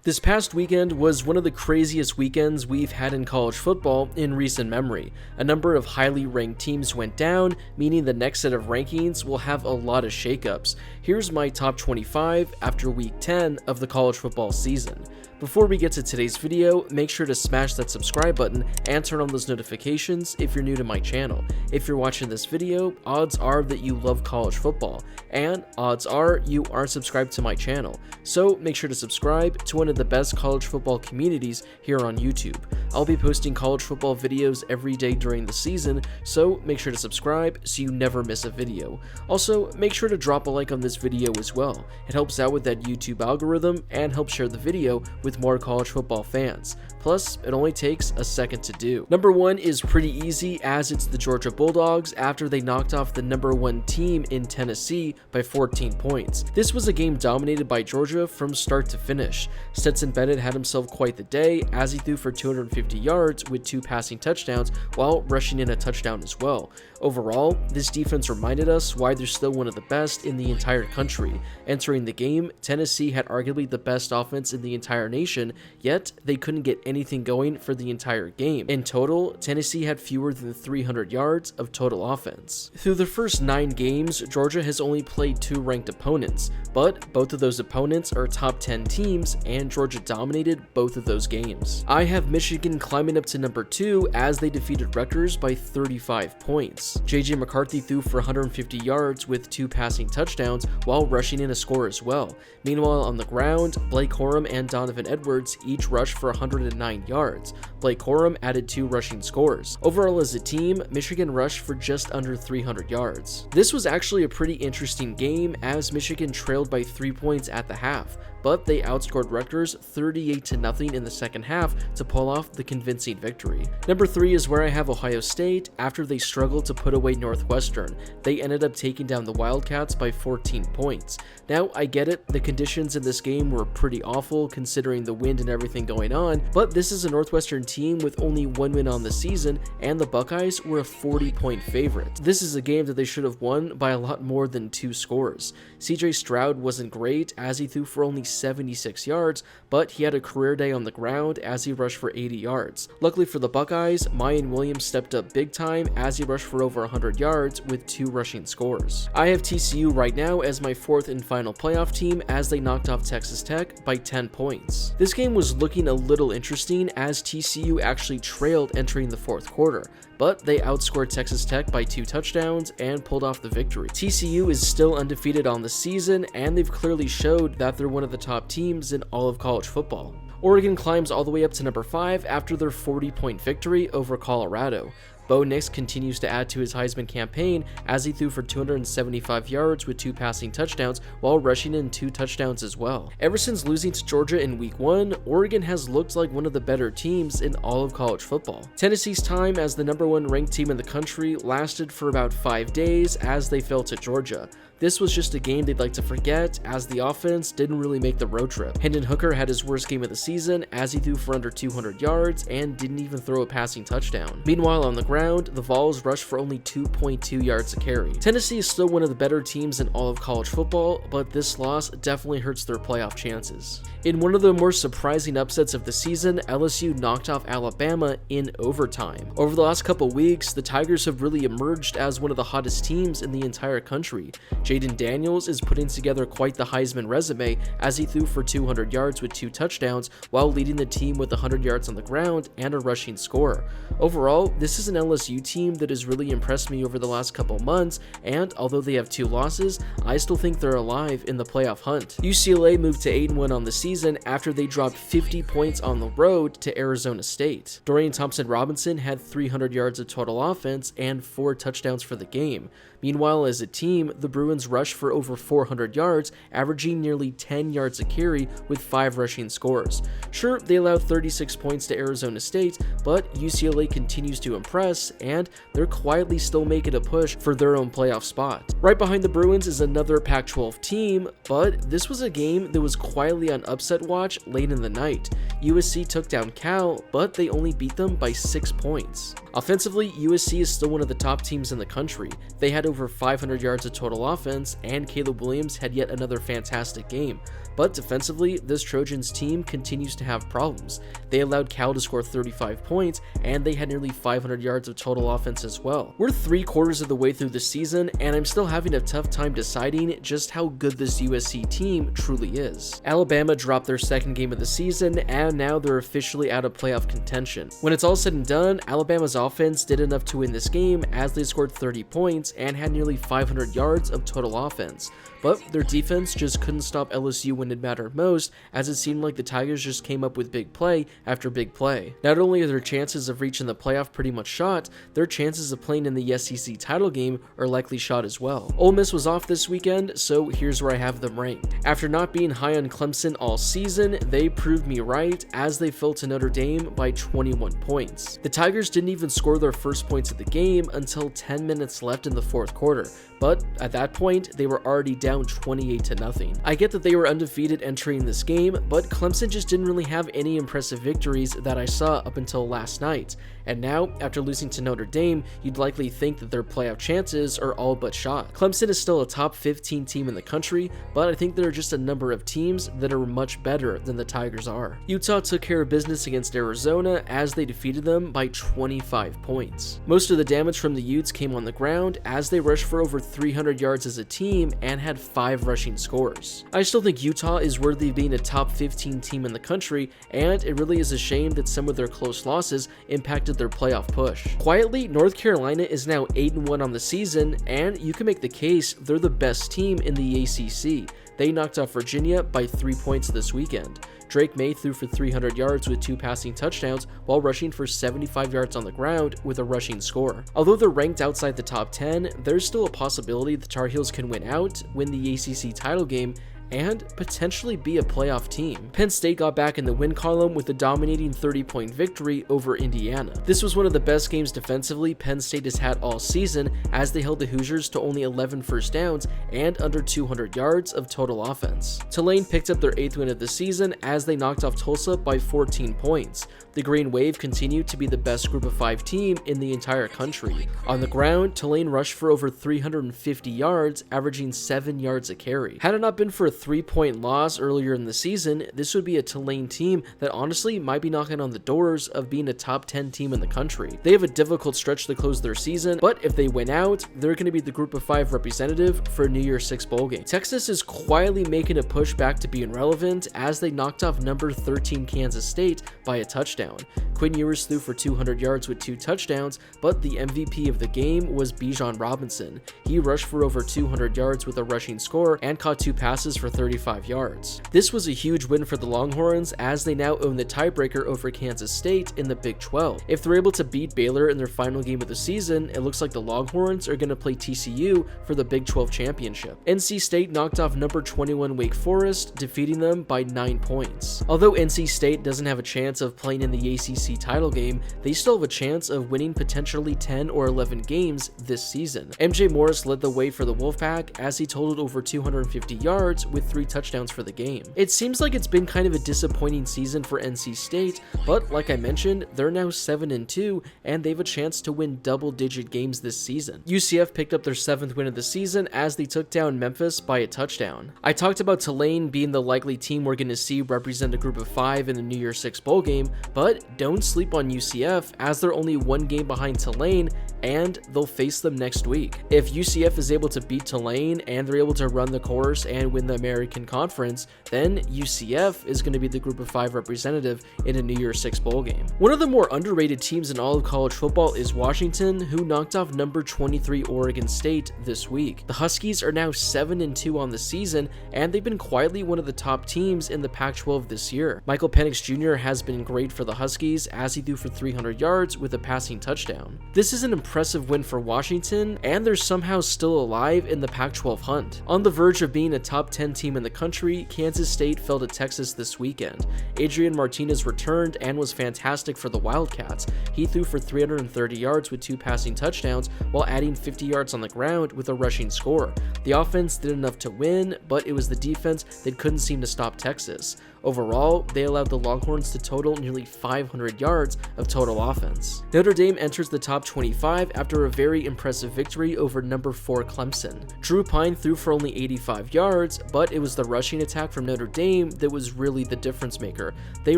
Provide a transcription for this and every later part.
This past weekend was one of the craziest weekends we've had in college football in recent memory. A number of highly ranked teams went down, meaning the next set of rankings will have a lot of shakeups. Here's my top 25 after week 10 of the college football season. Before we get to today's video, make sure to smash that subscribe button and turn on those notifications if you're new to my channel. If you're watching this video, odds are that you love college football, and odds are you aren't subscribed to my channel. So make sure to subscribe to one of the best college football communities here on YouTube. I'll be posting college football videos every day during the season, so make sure to subscribe so you never miss a video. Also, make sure to drop a like on this video as well. It helps out with that YouTube algorithm and helps share the video with more college football fans. Plus, it only takes a second to do. Number 1 is pretty easy, as it's the Georgia Bulldogs after they knocked off the number 1 team in Tennessee by 14 points. This was a game dominated by Georgia from start to finish. Stetson Bennett had himself quite the day as he threw for 250 yards with 2 passing touchdowns while rushing in a touchdown as well. Overall, this defense reminded us why they're still one of the best in the entire country. Entering the game, Tennessee had arguably the best offense in the entire nation, yet they couldn't get anything going for the entire game. In total, Tennessee had fewer than 300 yards of total offense. Through the first 9 games, Georgia has only played 2 ranked opponents, but both of those opponents are top 10 teams, and Georgia dominated both of those games. I have Michigan climbing up to number 2 as they defeated Rutgers by 35 points. JJ McCarthy threw for 150 yards with 2 passing touchdowns while rushing in a score as well. Meanwhile, on the ground, Blake Corum and Donovan Edwards each rushed for 109 yards. Blake Corum added 2 rushing scores. Overall as a team, Michigan rushed for just under 300 yards. This was actually a pretty interesting game as Michigan trailed by 3 points at the half, but they outscored Rutgers 38-0 in the second half to pull off the convincing victory. Number 3 is where I have Ohio State after they struggled to put away Northwestern. They ended up taking down the Wildcats by 14 points. Now, I get it, the conditions in this game were pretty awful considering the wind and everything going on, but this is a Northwestern team with only 1 win on the season, and the Buckeyes were a 40-point favorite. This is a game that they should have won by a lot more than 2 scores. CJ Stroud wasn't great as he threw for only 76 yards, but he had a career day on the ground as he rushed for 80 yards. Luckily for the Buckeyes, Mayan Williams stepped up big time as he rushed for over 100 yards with 2 rushing scores. I have TCU right now as my 4th and final playoff team as they knocked off Texas Tech by 10 points. This game was looking a little interesting as TCU actually trailed entering the 4th quarter, but they outscored Texas Tech by 2 touchdowns and pulled off the victory. TCU is still undefeated on the season, and they've clearly showed that they're one of the top teams in all of college football. Oregon climbs all the way up to number 5 after their 40-point victory over Colorado. Bo Nix continues to add to his Heisman campaign as he threw for 275 yards with 2 passing touchdowns while rushing in 2 touchdowns as well. Ever since losing to Georgia in week 1, Oregon has looked like one of the better teams in all of college football. Tennessee's time as the number 1 ranked team in the country lasted for about 5 days as they fell to Georgia. This was just a game they'd like to forget as the offense didn't really make the road trip. Hendon Hooker had his worst game of the season as he threw for under 200 yards and didn't even throw a passing touchdown. Meanwhile, on the ground, the Vols rushed for only 2.2 yards a carry. Tennessee is still one of the better teams in all of college football, but this loss definitely hurts their playoff chances. In one of the more surprising upsets of the season, LSU knocked off Alabama in overtime. Over the last couple weeks, the Tigers have really emerged as one of the hottest teams in the entire country. Jaden Daniels is putting together quite the Heisman resume as he threw for 200 yards with 2 touchdowns while leading the team with 100 yards on the ground and a rushing score. Overall, this is an LSU team that has really impressed me over the last couple months, and although they have 2 losses, I still think they're alive in the playoff hunt. UCLA moved to 8-1 on the season after they dropped 50 points on the road to Arizona State. Dorian Thompson-Robinson had 300 yards of total offense and 4 touchdowns for the game. Meanwhile, as a team, the Bruins rushed for over 400 yards, averaging nearly 10 yards a carry with 5 rushing scores. Sure, they allowed 36 points to Arizona State, but UCLA continues to impress, and they're quietly still making a push for their own playoff spot. Right behind the Bruins is another Pac-12 team, but this was a game that was quietly on upset watch late in the night. USC took down Cal, but they only beat them by 6 points. Offensively, USC is still one of the top teams in the country. They had over 500 yards of total offense offense, and Caleb Williams had yet another fantastic game. But defensively, this Trojans team continues to have problems. They allowed Cal to score 35 points, and they had nearly 500 yards of total offense as well. We're 3/4 of the way through the season, and I'm still having a tough time deciding just how good this USC team truly is. Alabama dropped their second game of the season, and now they're officially out of playoff contention. When it's all said and done, Alabama's offense did enough to win this game as they scored 30 points and had nearly 500 yards of total offense. But their defense just couldn't stop LSU when it mattered most, as it seemed like the Tigers just came up with big play after big play. Not only are their chances of reaching the playoff pretty much shot, their chances of playing in the SEC title game are likely shot as well. Ole Miss was off this weekend, so here's where I have them ranked. After not being high on Clemson all season, they proved me right as they fell to Notre Dame by 21 points. The Tigers didn't even score their first points of the game until 10 minutes left in the fourth quarter, but at that point, they were already down 28-0. I get that they were undefeated entering this game, but Clemson just didn't really have any impressive victories that I saw up until last night. And now, after losing to Notre Dame, you'd likely think that their playoff chances are all but shot. Clemson is still a top 15 team in the country, but I think there are just a number of teams that are much better than the Tigers are. Utah took care of business against Arizona as they defeated them by 25 points. Most of the damage from the Utes came on the ground as they rushed for over 300 yards as a team and had 5 rushing scores. I still think Utah is worthy of being a top 15 team in the country, and it really is a shame that some of their close losses impacted their playoff push. Quietly, North Carolina is now 8-1 on the season, and you can make the case they're the best team in the ACC. They knocked off Virginia by 3 points this weekend. Drake May threw for 300 yards with 2 passing touchdowns while rushing for 75 yards on the ground with a rushing score. Although they're ranked outside the top 10, there's still a possibility the Tar Heels can win out, win the ACC title game, and potentially be a playoff team. Penn State got back in the win column with a dominating 30-point victory over Indiana. This was one of the best games defensively Penn State has had all season, as they held the Hoosiers to only 11 first downs and under 200 yards of total offense. Tulane picked up their 8th win of the season as they knocked off Tulsa by 14 points. The Green Wave continued to be the best group of 5 team in the entire country. On the ground, Tulane rushed for over 350 yards, averaging 7 yards a carry. Had it not been for a 3-point loss earlier in the season, this would be a Tulane team that honestly might be knocking on the doors of being a top 10 team in the country. They have a difficult stretch to close their season, but if they win out, they're going to be the group of 5 representative for a New Year's 6 bowl game. Texas is quietly making a push back to being relevant as they knocked off number 13 Kansas State by a touchdown. Quinn Ewers threw for 200 yards with 2 touchdowns, but the MVP of the game was Bijan Robinson. He rushed for over 200 yards with a rushing score and caught 2 passes for 35 yards. This was a huge win for the Longhorns as they now own the tiebreaker over Kansas State in the Big 12. If they're able to beat Baylor in their final game of the season, it looks like the Longhorns are going to play TCU for the Big 12 championship. NC State knocked off number 21 Wake Forest, defeating them by 9 points. Although NC State doesn't have a chance of playing in the ACC title game, they still have a chance of winning potentially 10 or 11 games this season. MJ Morris led the way for the Wolfpack as he totaled over 250 yards with 3 touchdowns for the game. It seems like it's been kind of a disappointing season for NC State, but like I mentioned, they're now 7-2 and they have a chance to win double-digit games this season. UCF picked up their 7th win of the season as they took down Memphis by a touchdown. I talked about Tulane being the likely team we're going to see represent a group of 5 in the New Year's 6 bowl game, but don't sleep on UCF as they're only 1 game behind Tulane and they'll face them next week. If UCF is able to beat Tulane and they're able to run the course and win the American Conference, then UCF is going to be the group of 5 representative in a New Year's 6 bowl game. One of the more underrated teams in all of college football is Washington, who knocked off number 23 Oregon State this week. The Huskies are now 7-2 on the season, and they've been quietly one of the top teams in the Pac-12 this year. Michael Penix Jr. has been great for the Huskies as he threw for 300 yards with a passing touchdown. This is an impressive win for Washington, and they're somehow still alive in the Pac-12 hunt. On the verge of being a top 10 team in the country, Kansas State fell to Texas this weekend. Adrian Martinez returned and was fantastic for the Wildcats. He threw for 330 yards with 2 passing touchdowns while adding 50 yards on the ground with a rushing score. The offense did enough to win, but it was the defense that couldn't seem to stop Texas. Overall, they allowed the Longhorns to total nearly 500 yards of total offense. Notre Dame enters the top 25 after a very impressive victory over number 4 Clemson. Drew Pine threw for only 85 yards, but it was the rushing attack from Notre Dame that was really the difference maker. They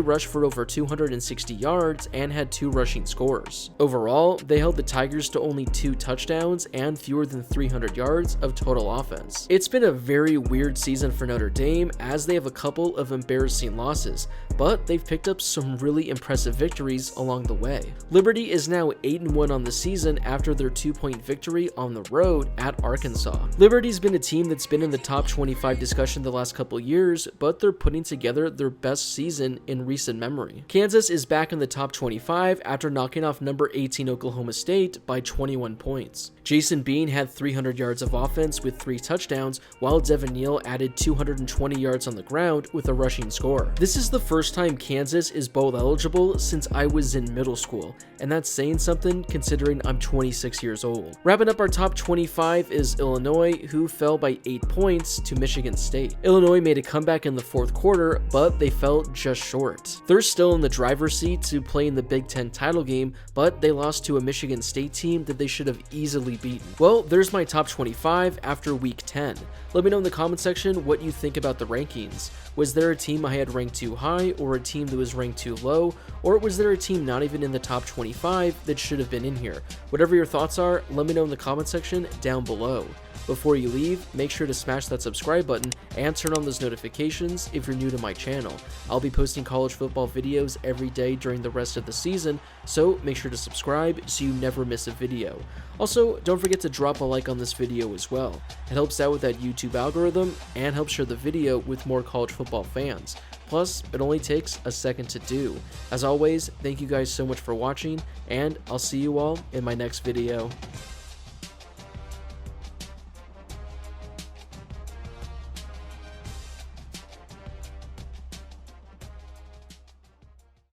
rushed for over 260 yards and had 2 rushing scores. Overall, they held the Tigers to only 2 touchdowns and fewer than 300 yards of total offense. It's been a very weird season for Notre Dame as they have a couple of embarrassing losses, but they've picked up some really impressive victories along the way. Liberty is now 8-1 on the season after their 2-point victory on the road at Arkansas. Liberty's been a team that's been in the top 25 discussion the last couple years, but they're putting together their best season in recent memory. Kansas is back in the top 25 after knocking off number 18 Oklahoma State by 21 points. Jason Bean had 300 yards of offense with 3 touchdowns, while Devin Neal added 220 yards on the ground with a rushing score. This is the first time Kansas is bowl eligible since I was in middle school, and that's saying something considering I'm 26 years old. Wrapping up our top 25 is Illinois, who fell by 8 points to Michigan State. Illinois made a comeback in the 4th quarter, but they fell just short. They're still in the driver's seat to play in the Big Ten title game, but they lost to a Michigan State team that they should have easily beaten. Well, there's my top 25 after week 10. Let me know in the comment section what you think about the rankings. Was there a team I had ranked too high, or a team that was ranked too low, or was there a team not even in the top 25 that should have been in here? Whatever your thoughts are, let me know in the comment section down below. Before you leave, make sure to smash that subscribe button and turn on those notifications if you're new to my channel. I'll be posting college football videos every day during the rest of the season, so make sure to subscribe so you never miss a video. Also, don't forget to drop a like on this video as well. It helps out with that YouTube algorithm and helps share the video with more college football fans. Plus, it only takes a second to do. As always, thank you guys so much for watching, and I'll see you all in my next video.